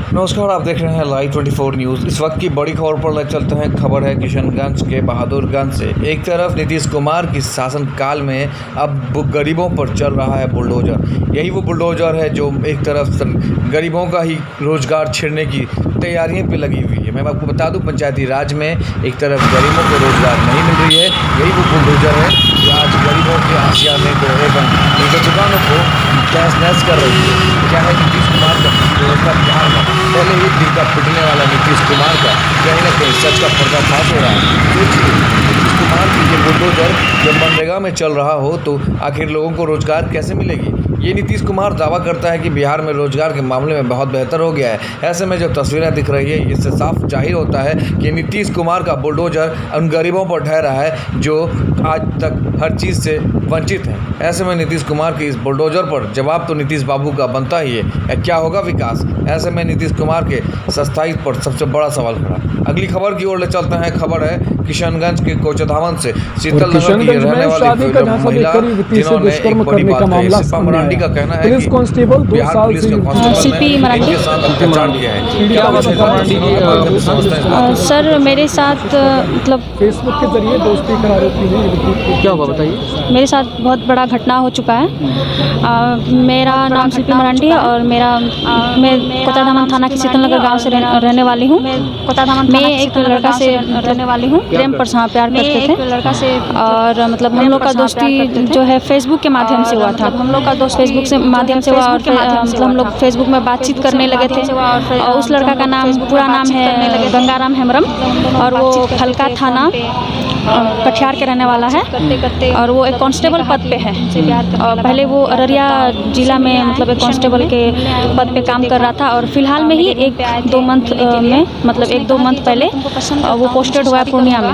नमस्कार, आप देख रहे हैं लाइव 24 न्यूज़। इस वक्त की बड़ी खबर पर ले चलते हैं। खबर है किशनगंज के बहादुरगंज से। एक तरफ नीतीश कुमार की शासनकाल में अब गरीबों पर चल रहा है बुलडोजर। यही वो बुलडोजर है जो एक तरफ गरीबों का ही रोजगार छीनने की तैयारियों पे लगी हुई है। मैं आपको बता दूं, पंचायती राज में एक तरफ गरीबों को रोजगार नहीं मिल रही है। यही वो बुलडोजर है जो आज गरीबों के आशियाने को एवं उनके दुकानों को तहस नहस कर रही है। क्या है नीतीश कुमार का व्यवस्था बिहार में पहले ही दिल का पिटने वाला नीतीश कुमार का कहीं ना कहीं सच का पर्दाफाश हो रहा है। सोचिए, नीतीश कुमार की ये बुलडोजर जब मनरेगा में चल रहा हो तो आखिर लोगों को रोजगार कैसे मिलेगी। ये नीतीश कुमार दावा करता है कि बिहार में रोजगार के मामले में बहुत बेहतर हो गया है। ऐसे में जो तस्वीरें दिख रही है, इससे साफ जाहिर होता है कि नीतीश कुमार का बुलडोजर उन गरीबों पर ढह रहा है जो आज तक हर चीज़ से वंचित हैं। ऐसे में नीतीश कुमार की इस बुलडोजर पर जवाब तो नीतीश बाबू का बनता ही है। क्या होगा विकास? ऐसे में नीतीश कुमार के सस्ताई पर सबसे बड़ा सवाल खड़ा। अगली खबर की ओर ले चलते हैं। खबर है किशनगंज के कोचधावन से शीतल नगर की रहने वाली महिला जिन्होंने एक बड़ी बात कही। सिपा मरांडी का कहना है कि बिहार पुलिस के कांस्टेबल ने इनके साथ अत्याचार किया है। क्या सर, मेरे साथ मतलब फेसबुक के जरिए दोस्ती करा रही थी। क्या हुआ बताइए। मेरे साथ बहुत बड़ा घटना हो चुका है। मेरा नाम शिल्पी मरांडी है और मैं कोचाधामन थाना के शीतल नगर गाँव से रहने वाली हूँ। मैं एक लड़का से रहने वाली हूँ। प्रेम पर प्यार करते थे लड़का से, और मतलब हम लोग का दोस्ती जो है फेसबुक के माध्यम से हुआ था। हम लोग का दोस्त फेसबुक से माध्यम से हुआ और मतलब हम लोग फेसबुक में बातचीत करने लगे थे। और उस लड़का का नाम पूरा नाम है गंगाराम हेम्ब्रम और वो फलका थाना कटिहार के रहने वाला है और वो एक कांस्टेबल पद पे है। और पहले वो अररिया जिला में मतलब एक कांस्टेबल के पद पे काम कर रहा था और फिलहाल में ही 1-2 मंथ में मतलब 1-2 मंथ पहले वो पोस्टेड हुआ है पूर्णिया में।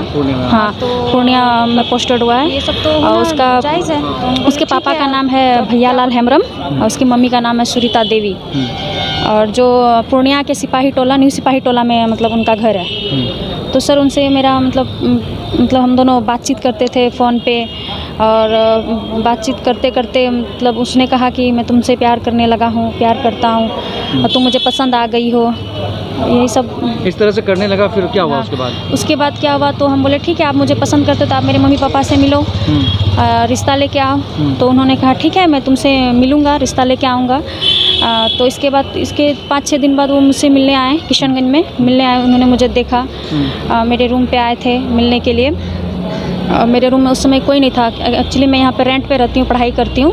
हाँ, पूर्णिया में पोस्टेड हुआ है। और उसके पापा का नाम है भैयालाल हेम्ब्रम और उसकी मम्मी का नाम है सुरीता देवी। और जो पूर्णिया के सिपाही टोला न्यू सिपाही टोला में मतलब उनका घर है। तो सर उनसे मेरा मतलब हम दोनों बातचीत करते थे फ़ोन पे और बातचीत करते करते मतलब उसने कहा कि मैं तुमसे प्यार करने लगा हूँ, प्यार करता हूँ और तुम मुझे पसंद आ गई हो। यही सब इस तरह से करने लगा। फिर क्या हुआ? उसके बाद क्या हुआ तो हम बोले ठीक है, आप मुझे पसंद करते तो आप मेरे मम्मी पापा से मिलो, रिश्ता लेके आओ। तो उन्होंने कहा ठीक है, मैं तुमसे मिलूँगा, रिश्ता लेके आऊँगा। तो इसके बाद इसके 5-6 दिन बाद वो मुझसे मिलने आए, किशनगंज में मिलने आए। उन्होंने मुझे देखा, मेरे रूम पे आए थे मिलने के लिए। मेरे रूम में उस समय कोई नहीं था। एक्चुअली मैं यहाँ पे रेंट पे रहती हूँ, पढ़ाई करती हूँ,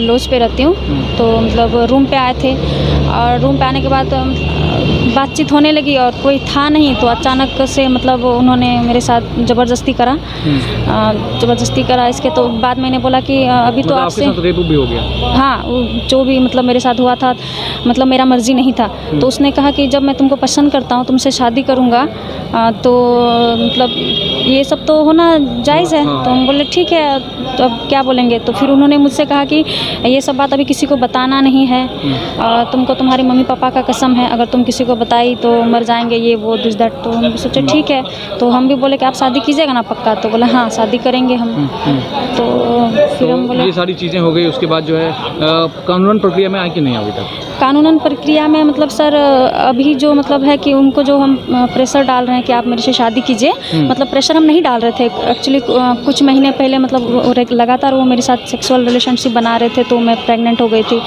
लॉज पे रहती हूँ। तो मतलब रूम पे आए थे और रूम पे आने के बाद बातचीत होने लगी और कोई था नहीं। तो अचानक से मतलब उन्होंने मेरे साथ ज़बरदस्ती करा। इसके तो बाद मैंने बोला कि अभी तो आपसे रेप भी हो गया। हाँ, जो भी मतलब मेरे साथ हुआ था मतलब मेरा मर्ज़ी नहीं था। तो उसने कहा कि जब मैं तुमको पसंद करता हूँ, तुमसे शादी करूँगा, तो मतलब ये सब तो होना जायज़ है। तो हम बोले ठीक है, तो अब क्या बोलेंगे। तो फिर उन्होंने मुझसे कहा कि ये सब बात अभी किसी को बताना नहीं है, तुमको तुम्हारे मम्मी पापा का कसम है, अगर तुम किसी को बताई तो मर जाएंगे, ये वो दिस दैट। तो हम भी सोचे ठीक है। तो हम भी बोले कि आप शादी कीजिएगा ना पक्का? तो बोला हाँ, शादी करेंगे हम। तो फिर हम बोले ये सारी चीज़ें हो गई। उसके बाद जो है कानूनन प्रक्रिया में आई कि नहीं अभी तक? कानूनन प्रक्रिया में मतलब सर अभी जो मतलब है कि उनको जो हम प्रेशर डाल रहे हैं कि आप मेरे से शादी कीजिए, मतलब प्रेशर हम नहीं डाल रहे थे। एक्चुअली कुछ महीने पहले मतलब लगातार वो मेरे साथ सेक्सुअल रिलेशनशिप बना रहे थे। तो मैं प्रेग्नेंट हो गई थी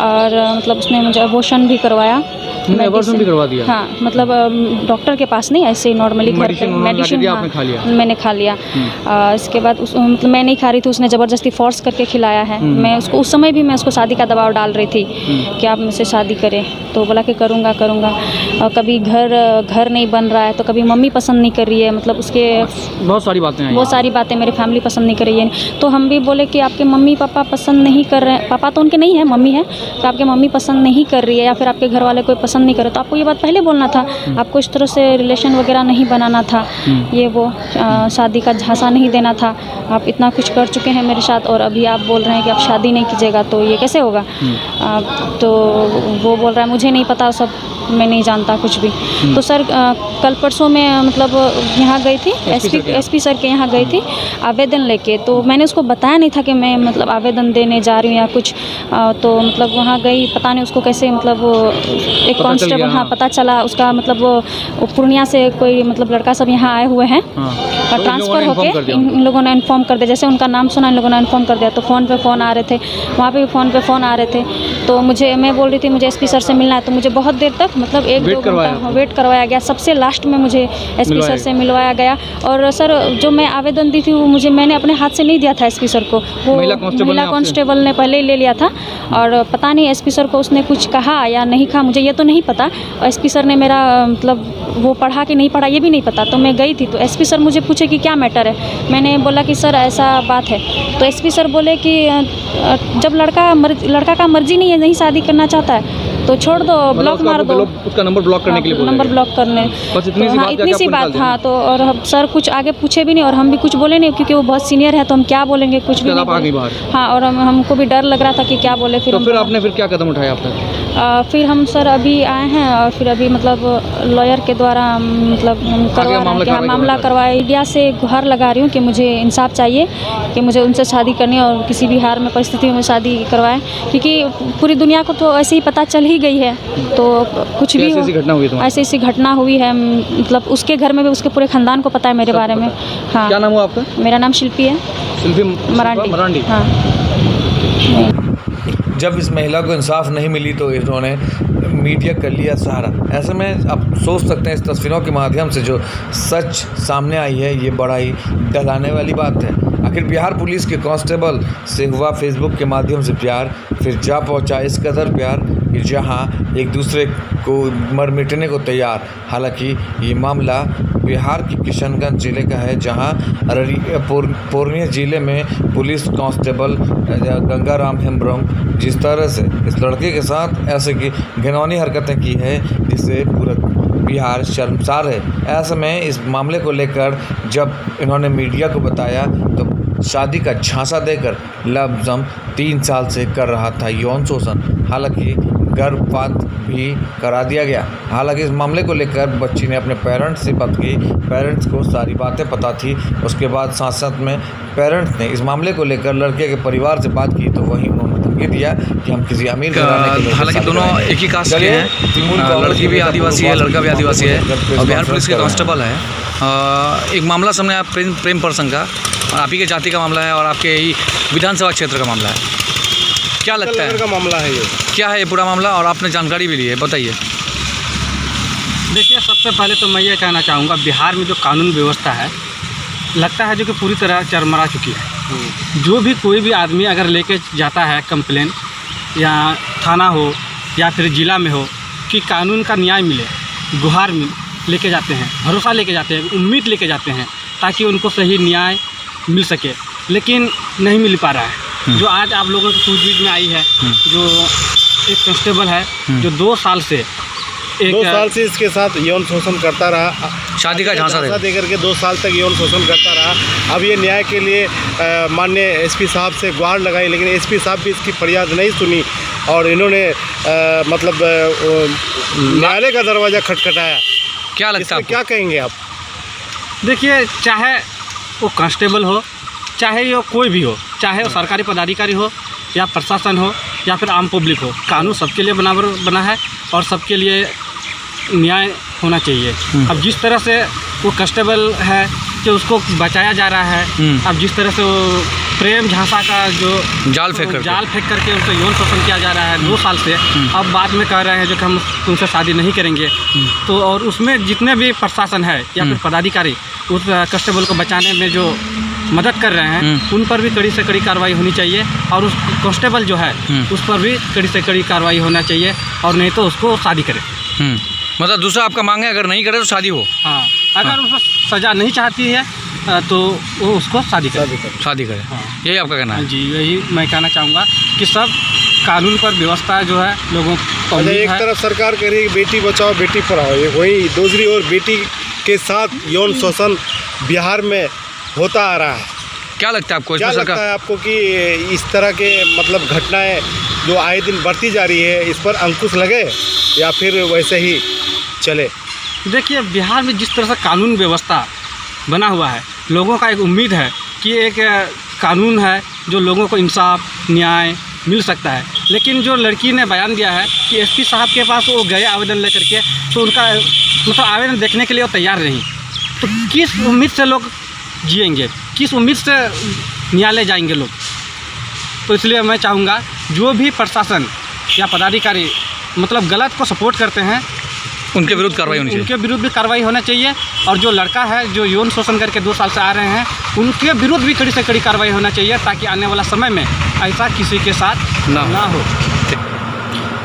और मतलब उसने मुझे अबॉर्शन भी करवाया। अबॉर्शन भी करवा दिया? हाँ, मतलब डॉक्टर के पास नहीं, ऐसे ही नॉर्मली घर पे मेडिसिन। हाँ, मैंने खा लिया। इसके बाद मतलब मैं नहीं खा रही थी, उसने ज़बरदस्ती फोर्स करके खिलाया है। मैं उसको उस समय भी मैं उसको शादी का दबाव डाल रही थी कि आप मुझसे शादी करें। तो बोला कि करूँगा। और कभी घर नहीं बन रहा है, तो कभी मम्मी पसंद नहीं कर रही है, मतलब उसके बहुत सारी बातें मेरी फैमिली पसंद नहीं कर रही है। तो हम भी बोले कि आपके मम्मी पापा पसंद नहीं कर रहे हैं, पापा तो उनके नहीं है, मम्मी है, तो आपके मम्मी पसंद नहीं कर रही है या फिर आपके घर वाले कोई पसंद नहीं करे तो आपको ये बात पहले बोलना था। आपको इस तरह से रिलेशन वगैरह नहीं बनाना था, ये वो शादी का झांसा नहीं देना था। आप इतना कुछ कर चुके हैं मेरे साथ और अभी आप बोल रहे हैं कि आप शादी नहीं कीजिएगा, तो ये कैसे होगा? तो वो बोल रहा है मुझे नहीं पता, सब मैं नहीं जानता कुछ भी। तो सर कल परसों में मतलब यहाँ गई थी, एसपी सर के यहाँ गई थी आवेदन लेके। तो मैंने उसको बताया नहीं था कि मैं मतलब आवेदन देने जा रही हूँ या कुछ। तो मतलब वहाँ गई, पता नहीं उसको कैसे मतलब एक कांस्टेबल, हाँ पता चला उसका, मतलब वो पूर्णिया से कोई मतलब लड़का सब यहाँ आए हुए हैं और ट्रांसफ़र होके इन लोगों ने इन्फॉर्म कर दिया। जैसे उनका नाम सुना, इन लोगों ने इन्फॉर्म कर दिया, तो फ़ोन पे फ़ोन आ रहे थे, वहाँ पे भी फ़ोन पे फ़ोन आ रहे थे। तो मैं बोल रही थी मुझे एसपी सर से मिलना है, तो मुझे बहुत देर तक मतलब 1-2 घंटा वेट करवाया गया। सबसे लास्ट में मुझे एसपी सर से मिलवाया गया। और सर जो मैं आवेदन दी थी वो मैंने अपने हाथ से नहीं दिया था एसपी सर को, वो महिला कांस्टेबल ने पहले ही ले लिया था। और पता नहीं एसपी सर को उसने कुछ कहा या नहीं कहा, मुझे ये तो नहीं पता। और एसपी सर ने मेरा मतलब वो पढ़ा कि नहीं पढ़ा ये भी नहीं पता। तो मैं गई थी, तो एसपी सर मुझे पूछे कि क्या मैटर है। मैंने बोला कि सर ऐसा बात है। तो एसपी सर बोले कि जब लड़का का मर्जी नहीं है, नहीं शादी करना चाहता है तो छोड़ दो, ब्लॉक मार दो, उसका नंबर ब्लॉक करने के लिए, नंबर ब्लॉक करने, बस इतनी सी बात। हाँ, तो और सर कुछ आगे पूछे भी नहीं और हम भी कुछ बोले नहीं, क्योंकि वो बहुत सीनियर है तो हम क्या बोलेंगे, कुछ भी नहीं। हाँ, और हमको भी डर लग रहा था कि क्या बोले। फिर आपने क्या कदम उठाया आपने? फिर हम सर अभी आए हैं और फिर अभी मतलब लॉयर के द्वारा मतलब हम करवा रहे हैं, मामला करवाए। मीडिया से गुहार लगा रही हूँ कि मुझे इंसाफ चाहिए, कि मुझे उनसे शादी करनी है और किसी भी हार में परिस्थिति में शादी करवाएं, क्योंकि पूरी दुनिया को तो ऐसे ही पता चल ही गई है। तो कुछ भी ऐसी घटना हुई है, मतलब उसके घर में भी उसके पूरे खानदान को पता है मेरे बारे में। हाँ, क्या नाम हुआ आपका? मेरा नाम शिल्पी है, शिल्पी मरांडी। हाँ। जब इस महिला को इंसाफ नहीं मिली तो इन्होंने मीडिया कर लिया सहारा। ऐसे में आप सोच सकते हैं इस तस्वीरों के माध्यम से जो सच सामने आई है ये बड़ा ही डराने वाली बात है। आखिर बिहार पुलिस के कांस्टेबल से हुआ फेसबुक के माध्यम से प्यार, फिर जा पहुंचा इस कदर प्यार कि जहां एक दूसरे को मर मिटने को तैयार। हालांकि ये मामला बिहार के किशनगंज ज़िले का है, जहां पूर्णिया ज़िले में पुलिस कांस्टेबल गंगाराम हेम्ब्रम जिस तरह से इस लड़के के साथ ऐसे की घिनौनी हरकतें की है जिससे पूरा बिहार शर्मसार है। ऐसे में इस मामले को लेकर जब इन्होंने मीडिया को बताया तो शादी का झांसा देकर लमसम 3 साल से कर रहा था यौन शोषण। हालांकि गर्भपात भी करा दिया गया। हालांकि इस मामले को लेकर बच्ची ने अपने पेरेंट्स से बात की, पेरेंट्स को सारी बातें पता थी। उसके बाद साथ में पेरेंट्स ने इस मामले को लेकर लड़के के परिवार से बात की, तो वहीं उन्होंने धमकी दिया कि हम किसी अमीर घराने के लोग। हालांकि दोनों एक ही कास्ट के हैं, लड़की भी आदिवासी है, लड़का भी आदिवासी है और बिहार पुलिस के कांस्टेबल है। एक मामला सामने आया प्रेम प्रसंग का, और आप ही के जाति का मामला है और आपके ही विधानसभा क्षेत्र का मामला है। क्या लगता है? का मामला है ये, क्या है ये पूरा मामला, और आपने जानकारी भी ली है, बताइए। देखिए, सबसे पहले तो मैं ये कहना चाहूँगा, बिहार में जो कानून व्यवस्था है लगता है जो कि पूरी तरह चरमरा चुकी है। जो भी कोई भी आदमी अगर लेके जाता है कंप्लेन, या थाना हो या फिर ज़िला में हो, कि कानून का न्याय मिले, गुहार लेके जाते हैं, भरोसा लेके जाते हैं, उम्मीद लेके जाते हैं ताकि उनको सही न्याय मिल सके, लेकिन नहीं मिल पा रहा है। जो आज आप लोगों की सूझबूझ में आई है, जो एक कांस्टेबल है जो 2 साल से इसके साथ यौन शोषण करता रहा, शादी का झांसा दे करके 2 साल तक यौन शोषण करता रहा। अब ये न्याय के लिए माननीय एसपी साहब से गुहार लगाई, लेकिन एसपी साहब भी इसकी फरियाद नहीं सुनी और इन्होंने मतलब न्यायालय का दरवाज़ा खटखटाया। क्या लगता है, क्या कहेंगे आप? देखिए, चाहे वो कांस्टेबल हो, चाहे वो कोई भी हो, चाहे वो सरकारी पदाधिकारी हो या प्रशासन हो या फिर आम पब्लिक हो, कानून सबके लिए बराबर बना है और सबके लिए न्याय होना चाहिए। अब जिस तरह से वो कांस्टेबल है कि उसको बचाया जा रहा है, अब जिस तरह से वो प्रेम झांसा का जो जाल फेंक करके उनको यौन शोषण किया जा रहा है 2 साल से, अब बाद में कह रहे हैं जो कि हम तुमसे शादी नहीं करेंगे। तो और उसमें जितने भी प्रशासन है या फिर पदाधिकारी उस कांस्टेबल को बचाने में जो मदद कर रहे हैं, उन पर भी कड़ी से कड़ी कार्रवाई होनी चाहिए और उस कांस्टेबल जो है उस पर भी कड़ी से कड़ी कार्रवाई होना चाहिए, और नहीं तो उसको शादी करे। मतलब दूसरा आपका मांग है अगर नहीं करे तो शादी हो? हाँ, अगर उसको सज़ा नहीं चाहती है तो वो उसको शादी करे। हाँ, यही आपका कहना है? जी, यही मैं कहना चाहूँगा कि सब कानून पर व्यवस्था जो है लोगों को। एक तरफ सरकार कह रही है बेटी बचाओ बेटी पढ़ाओ, वही दूसरी ओर बेटी के साथ यौन शोषण बिहार में होता आ रहा है। क्या लगता है आपको? क्या लगता है आपको कि इस तरह के मतलब घटनाएं जो आए दिन बढ़ती जा रही है, इस पर अंकुश लगे या फिर वैसे ही चले? देखिए, बिहार में जिस तरह से कानून व्यवस्था बना हुआ है, लोगों का एक उम्मीद है कि एक कानून है जो लोगों को इंसाफ न्याय मिल सकता है, लेकिन जो लड़की ने बयान दिया है कि एसपी साहब के पास वो गए आवेदन लेकर के, तो उनका मतलब आवेदन देखने के लिए वो तैयार नहीं। तो किस उम्मीद से लोग जिएंगे, किस उम्मीद से न्यायालय जाएंगे लोग? तो इसलिए मैं चाहूँगा जो भी प्रशासन या पदाधिकारी मतलब गलत को सपोर्ट करते हैं उनके विरुद्ध कार्रवाई होनी चाहिए। उनके विरुद्ध भी कार्रवाई होना चाहिए। और जो लड़का है जो यौन शोषण करके 2 साल से आ रहे हैं, उनके विरुद्ध भी कड़ी से कड़ी कार्रवाई होना चाहिए, ताकि आने वाला समय में ऐसा किसी के साथ ना हो।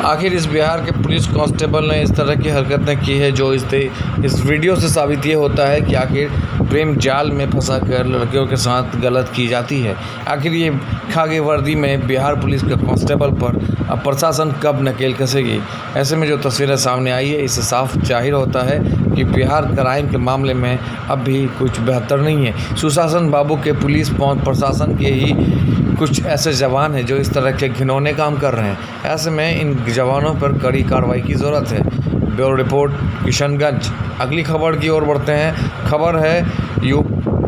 आखिर इस बिहार के पुलिस कांस्टेबल ने इस तरह की हरकतें की है, जो इस वीडियो से साबित ये होता है कि आखिर प्रेम जाल में फंसा कर लड़कियों के साथ गलत की जाती है। आखिर ये खाकी वर्दी में बिहार पुलिस के कांस्टेबल पर अब प्रशासन कब नकेल कसेगी? ऐसे में जो तस्वीरें सामने आई है, इससे साफ जाहिर होता है कि बिहार क्राइम के मामले में अब भी कुछ बेहतर नहीं है। सुशासन बाबू के पुलिस प्रशासन के ही कुछ ऐसे जवान हैं जो इस तरह के घिनौने काम कर रहे हैं। ऐसे में इन जवानों पर कड़ी कार्रवाई की ज़रूरत है। Bureau report, Kishanganj. अगली खबर की ओर बढ़ते हैं। खबर है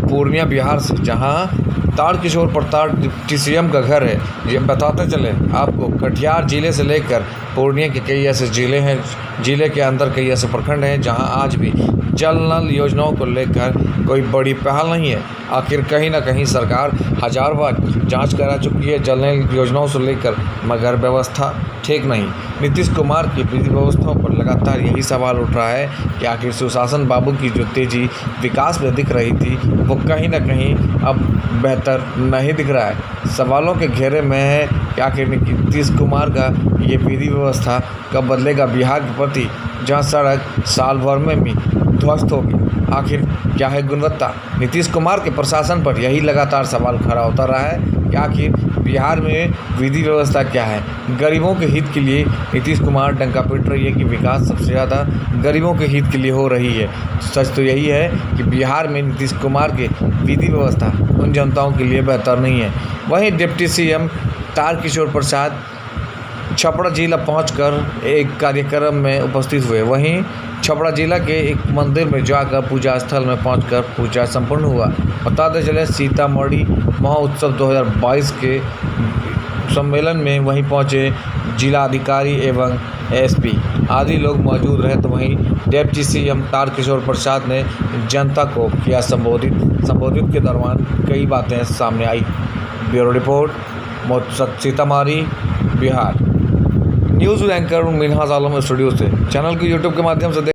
पूर्णिया बिहार से, जहां तारकिशोर प्रसाद डिप्टी सीएम का घर है। ये बताते चले आपको, कटिहार जिले से लेकर पूर्णिया के कई ऐसे ज़िले हैं, ज़िले के अंदर कई ऐसे प्रखंड हैं जहां आज भी जल नल योजनाओं को लेकर कोई बड़ी पहल नहीं है। आखिर कहीं ना कहीं सरकार हजार बार जांच करा चुकी है जल नल योजनाओं से लेकर, मगर व्यवस्था ठीक नहीं। नीतीश कुमार की विधि व्यवस्थाओं पर लगातार यही सवाल उठ रहा है कि आखिर सुशासन बाबू की जो तेज़ी विकास में दिख रही थी, वो कहीं ना कहीं अब बेहतर नहीं दिख रहा है। सवालों के घेरे में है कि आखिर नीतीश कुमार का ये विधि व्यवस्था कब बदलेगा बिहार के प्रति, जहाँ सड़क साल भर में भी ध्वस्त होगी। आखिर क्या है गुणवत्ता? नीतीश कुमार के प्रशासन पर यही लगातार सवाल खड़ा होता रहा है कि आखिर बिहार में विधि व्यवस्था क्या है। गरीबों के हित के लिए नीतीश कुमार डंका पीट रही है कि विकास सबसे ज़्यादा गरीबों के हित के लिए हो रही है। सच तो यही है कि बिहार में नीतीश कुमार के विधि व्यवस्था उन जनताओं के लिए बेहतर नहीं है। वहीं डिप्टी सीएम तारकिशोर प्रसाद छपरा जिला पहुंचकर एक कार्यक्रम में उपस्थित हुए। वहीं छपरा जिला के एक मंदिर में जाकर पूजा स्थल में पहुंचकर पूजा संपन्न हुआ। बताते चले सीतामढ़ी महोत्सव 2022 के सम्मेलन में वहीं पहुंचे जिला अधिकारी एवं एसपी आदि लोग मौजूद रहे। तो वहीं डिप्टी सीएम तारकिशोर प्रसाद ने जनता को किया संबोधित के दौरान कई बातें सामने आई। Bureau report, Sitamarhi Bihar. News anchor Minhaj Alam studio से। चैनल को यूट्यूब के माध्यम से